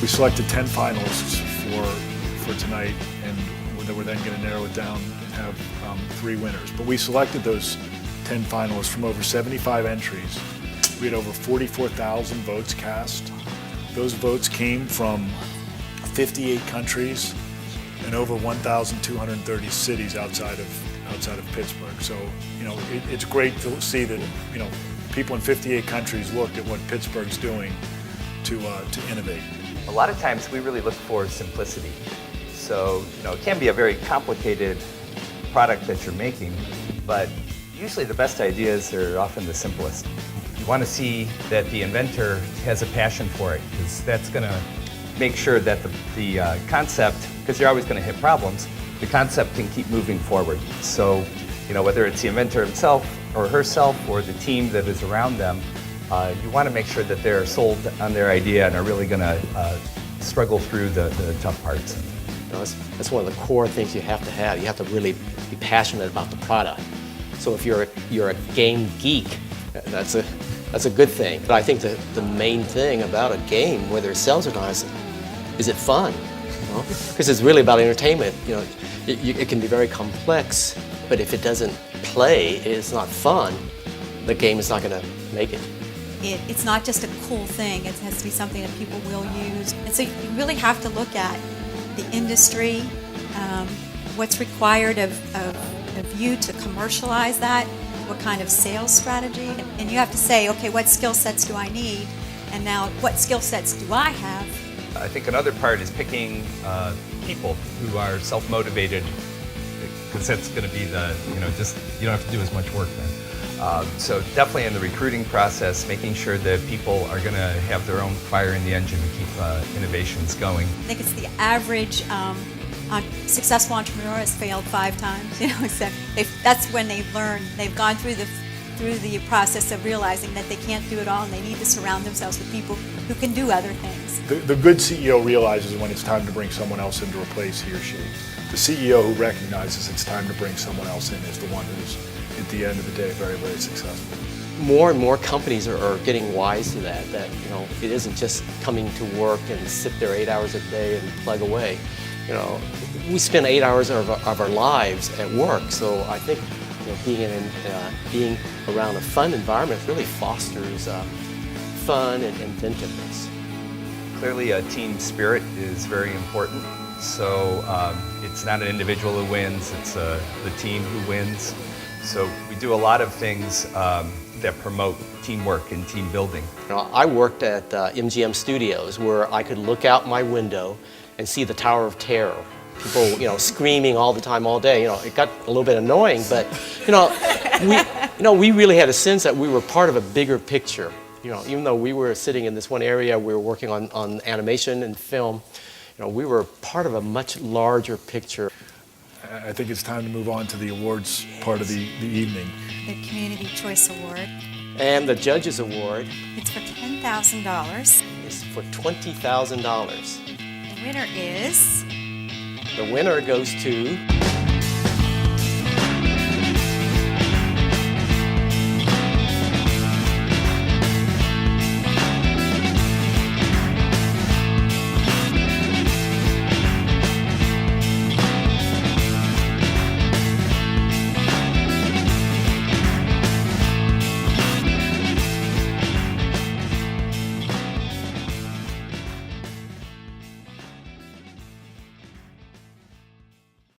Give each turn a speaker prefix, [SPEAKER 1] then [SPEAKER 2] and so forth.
[SPEAKER 1] We selected 10 finalists for tonight, and we're then going to narrow it down and have 3 winners. But we selected those 10 finalists from over 75 entries. We had over 44,000 votes cast. Those votes came from 58 countries and over 1,230 cities outside of Pittsburgh. So, you know, it's great to see that, you know, people in 58 countries looked at what Pittsburgh's doing to innovate.
[SPEAKER 2] A lot of times we really look for simplicity. So, you know, it can be a very complicated product that you're making, but usually the best ideas are often the simplest. You want to see that the inventor has a passion for it, because that's going to make sure that the concept, because you're always going to hit problems, the concept can keep moving forward. So, you know, whether it's the inventor himself or herself or the team that is around them, you want to make sure that they're sold on their idea and are really going to struggle through the tough parts.
[SPEAKER 3] You know, that's one of the core things you have to have. You have to really be passionate about the product. So if you're a game geek, that's a good thing. But I think the main thing about a game, whether it sells or not, is it fun? Because it's really about entertainment. You know, it can be very complex, but if it doesn't play, it's not fun, the game is not going to make it.
[SPEAKER 4] It's not just a cool thing, it has to be something that people will use. And so you really have to look at the industry, what's required of you to commercialize that, what kind of sales strategy, and you have to say, okay, what skill sets do I need, and now what skill sets do I have?
[SPEAKER 2] I think another part is picking people who are self-motivated, because that's going to be the, you know, just, you don't have to do as much work then. So definitely in the recruiting process, making sure that people are going to have their own fire in the engine to keep innovations going.
[SPEAKER 4] I think it's the average successful entrepreneur has failed 5 times. You know, so that's when they've learned. They've gone through the process of realizing that they can't do it all, and they need to surround themselves with people who can do other things.
[SPEAKER 1] The good CEO realizes when it's time to bring someone else in to replace he or she. The CEO who recognizes it's time to bring someone else in is the one who's, at the end of the day, very, very successful.
[SPEAKER 3] More and more companies are getting wise to that, you know, it isn't just coming to work and sit there 8 hours a day and plug away. You know, we spend 8 hours of our lives at work, so I think, you know, being around a fun environment really fosters fun and inventiveness.
[SPEAKER 2] Clearly, a team spirit is very important. So it's not an individual who wins, it's the team who wins. So we do a lot of things that promote teamwork and team building.
[SPEAKER 3] You know, I worked at MGM Studios, where I could look out my window and see the Tower of Terror. People, you know, screaming all the time, all day. You know, it got a little bit annoying, but we really had a sense that we were part of a bigger picture. You know, even though we were sitting in this one area, we were working on animation and film. You know, we were part of a much larger picture.
[SPEAKER 1] I think it's time to move on to the awards part of the evening.
[SPEAKER 4] The Community Choice Award.
[SPEAKER 3] And the Judges Award.
[SPEAKER 4] It's for $10,000.
[SPEAKER 3] Is for $20,000.
[SPEAKER 4] The winner is...
[SPEAKER 3] The winner goes to...